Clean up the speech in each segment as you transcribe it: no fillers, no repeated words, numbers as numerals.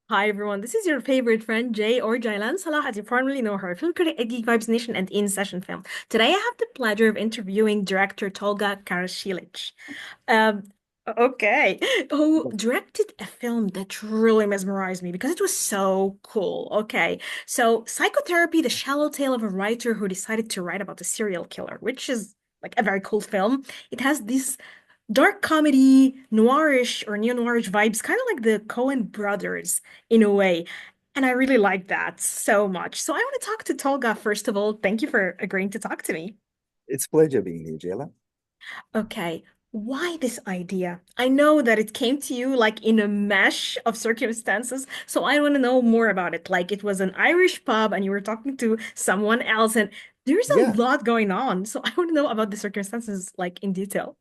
Hi everyone, this is your favorite friend Jay or Jaylan Salah, as you formerly know her, film critic at Geek Vibes Nation and In Session Film. Today I have the pleasure of interviewing director Tolga Karacelik. Um, okay, who directed a film that really mesmerized me because it was so cool. Okay, so Psychotherapy, the shallow tale of a writer who decided to write about a serial killer, which is like a very cool film. It has this dark comedy, noirish or neo-noirish vibes, kind of like the Coen Brothers in a way. And I really like that so much. So I want to talk to Tolga first of all. Thank you for agreeing to talk to me. It's a pleasure being here, Jayla. Okay, why this idea? I know that it came to you like in a mesh of circumstances, so I want to know more about it. Like it was an Irish pub and you were talking to someone else, and there's a Yeah, lot going on. So I want to know about the circumstances like in detail.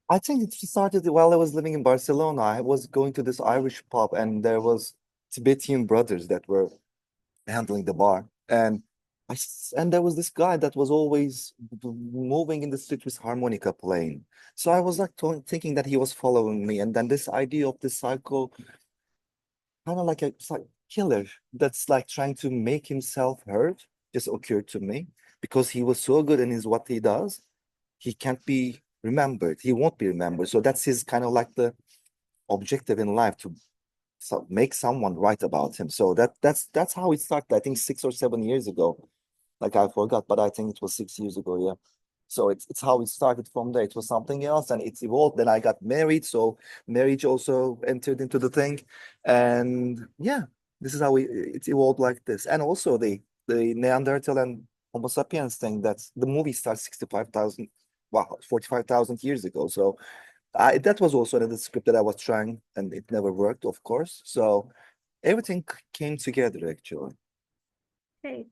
I think it started while I was living in Barcelona. I was going to this Irish pub, and there was Tibetan brothers that were handling the bar. And there was this guy that was always moving in the street with harmonica playing. So I was like thinking that he was following me. And then this idea of the psycho, kind of like a killer that's like trying to make himself heard, just occurred to me because he was so good in his what he does. He can't be remembered. He won't be remembered. So that's his kind of like the objective in life to make someone write about him. So that's how it started. I think 6 or 7 years ago. Like I forgot, but I think it was 6 years ago. Yeah. So it's how it started from there. It was something else, and it's evolved. Then I got married, so marriage also entered into the thing, and yeah, this is how it evolved like this. And also the Neanderthal and Homo sapiens thing. That's the movie starts 65,000, wow, 45,000 years ago. So that was also another script that I was trying, and it never worked, of course. So everything came together actually. Okay.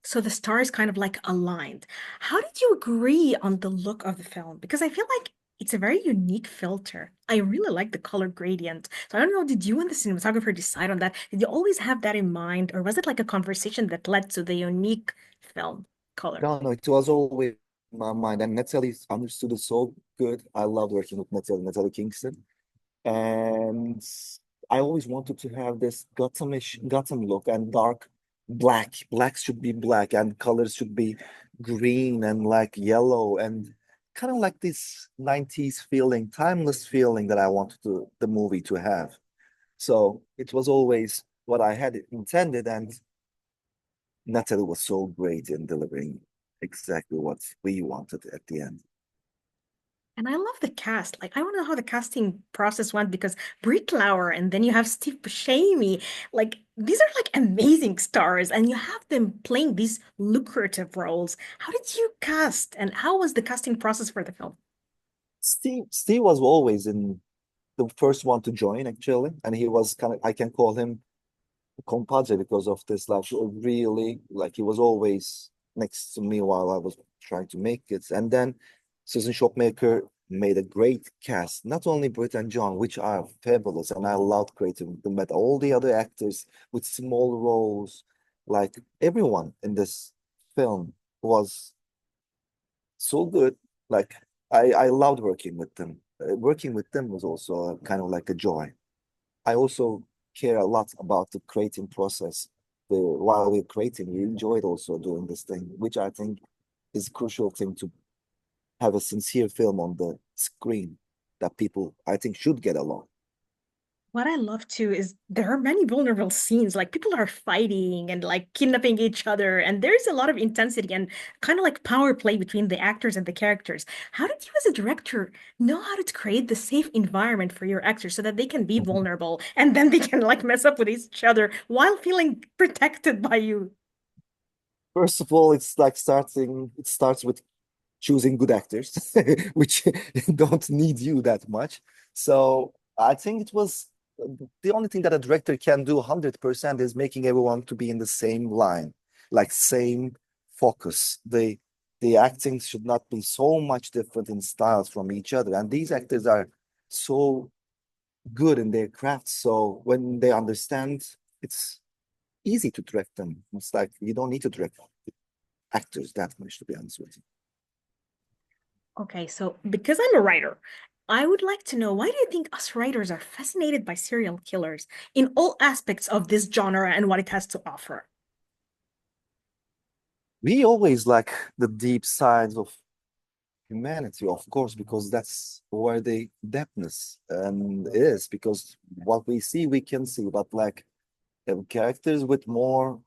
So the stars kind of like aligned. How did you agree on the look of the film? Because I feel like it's a very unique filter. I really like the color gradient. So I don't know, did you and the cinematographer decide on that? Did you always have that in mind, or was it like a conversation that led to the unique film color? No, no, it was always in my mind, and Natalie understood it so good. I loved working with Natalie Kingston, and I always wanted to have this Gotham look and dark black. Blacks should be black, and colors should be green and like yellow, and kind of like this 90s feeling, timeless feeling that I wanted the movie to have. So it was always what I had intended, and Natalie was so great in delivering exactly what we wanted at the end. And I love the cast. Like, I want to know how the casting process went because Britt Lower and then you have Steve Buscemi. Like, these are like amazing stars, and you have them playing these lucrative roles. How did you cast, and how was the casting process for the film? Steve was always in the first one to join actually, and he was kind of, I can call him compadre because of this, like really, like he was always next to me while I was trying to make it. And then Susan Shopmaker made a great cast, not only Britt and John, which are fabulous, and I loved creating them, but all the other actors with small roles, like everyone in this film was so good. Like I loved working with them. Working with them was also kind of like a joy. I also care a lot about the creating process. While we're creating, we enjoyed also doing this thing, which I think is a crucial thing to have a sincere film on the screen that people, I think, should get along. What I love too is there are many vulnerable scenes, like people are fighting and like kidnapping each other, and there's a lot of intensity and kind of like power play between the actors and the characters. How did you, as a director, know how to create the safe environment for your actors so that they can be vulnerable and then they can like mess up with each other while feeling protected by you? First of all, it starts with choosing good actors, which don't need you that much. So I think it was the only thing that a director can do 100% is making everyone to be in the same line, like same focus. The acting should not be so much different in styles from each other. And these actors are so good in their craft. So when they understand, it's easy to direct them. It's like you don't need to direct actors that much, to be honest with you. Okay, so because I'm a writer, I would like to know, why do you think us writers are fascinated by serial killers in all aspects of this genre and what it has to offer? We always like the deep sides of humanity, of course, because that's where the depthness is. Because what we see, we can see, but like characters with more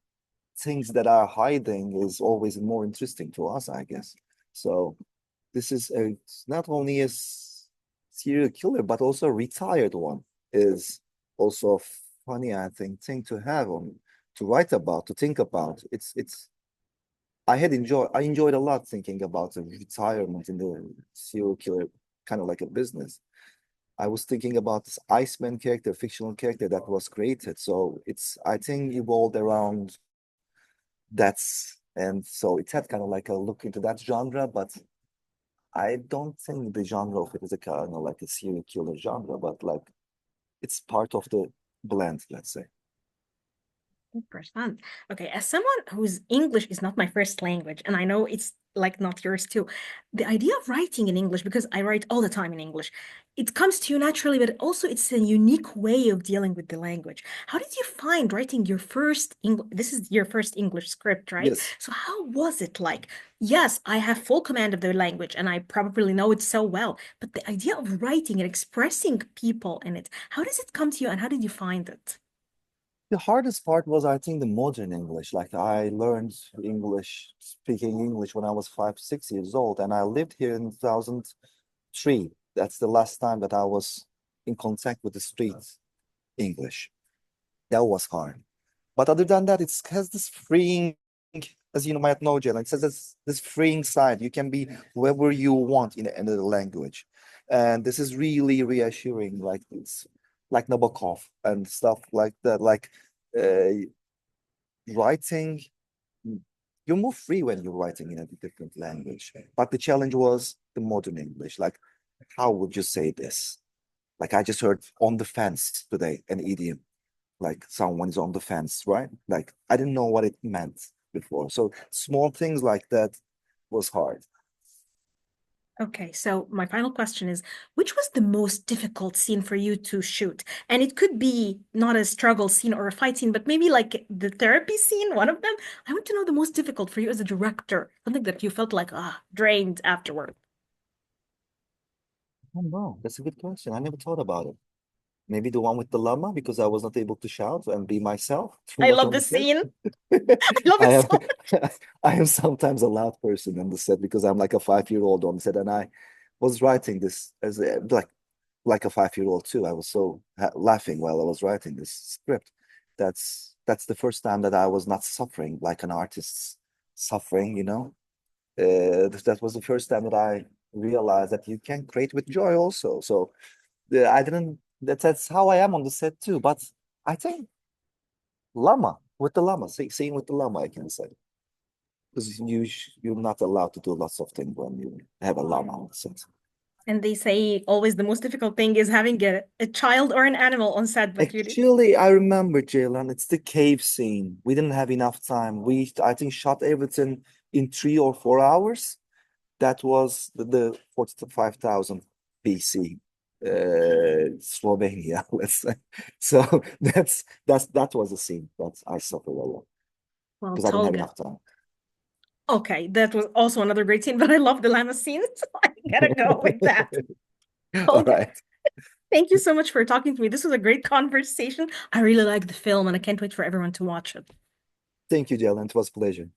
things that are hiding is always more interesting to us, I guess. So this is not only serial killer, but also a retired one is also a funny, I think, thing to have on to write about, to think about. It's I enjoyed a lot thinking about the retirement in the serial killer kind of like a business. I was thinking about this Iceman character, fictional character that was created. So it's I think evolved around that's and so it had kind of like a look into that genre, but I don't think the genre of it is a kind of like a serial killer genre, but like it's part of the blend, let's say. 100%. Okay, as someone whose English is not my first language, and I know it's like not yours too, the idea of writing in English, because I write all the time in English, it comes to you naturally, but also it's a unique way of dealing with the language. How did you find writing your first English? This is your first English script, right? Yes. So how was it like? Yes, I have full command of the language and I probably know it so well, but the idea of writing and expressing people in it, how does it come to you and how did you find it? The hardest part was, I think, the modern English. Like I learned English, speaking English when I was 5, 6 years old, and I lived here in 2003. That's the last time that I was in contact with the street English. That was hard. But other than that, it has this freeing, as you might know, Jalen, it says this freeing side. You can be whoever you want in another language. And this is really reassuring, like it's like Nabokov and stuff like that. Like uh, writing, you're more free when you're writing in a different language. But the challenge was the modern English. Like, how would you say this? Like I just heard on the fence today, an idiom like someone is on the fence, right? Like I didn't know what it meant before. So small things like that was hard. Okay, so my final question is, which was the most difficult scene for you to shoot? And it could be not a struggle scene or a fight scene, but maybe like the therapy scene, one of them. I want to know the most difficult for you as a director, something that you felt like, drained afterward. Oh no, that's a good question. I never thought about it. Maybe the one with the llama because I was not able to shout and be myself too I much love on the this set. scene. I love I it am so I am sometimes a loud person on the set because I'm like a 5 year old on set and I was writing this as a like a 5 year old too. I was so laughing while I was writing this script. That's the first time that I was not suffering like an artist's suffering, you know. That was the first time that I realized that you can create with joy also. So I didn't. That's how I am on the set too. But I think llama with the llama, seeing with the llama, I can say because you're not allowed to do lots of things when you have a llama on the set. And they say always the most difficult thing is having a child or an animal on set, but you did. Actually, I remember, Jaylan, it's the cave scene. We didn't have enough time. I think, shot everything in 3 or 4 hours. That was the 45,000 BC, Slovenia, let's say. So that was the scene that I suffered a lot Well, because I didn't have Tolga. enough time. Okay, that was also another great scene, but I love the llama scene, so I gotta go with that. All Tolga, right. thank you so much for talking to me. This was a great conversation. I really like the film and I can't wait for everyone to watch it. Thank you, Jaylan. It was a pleasure.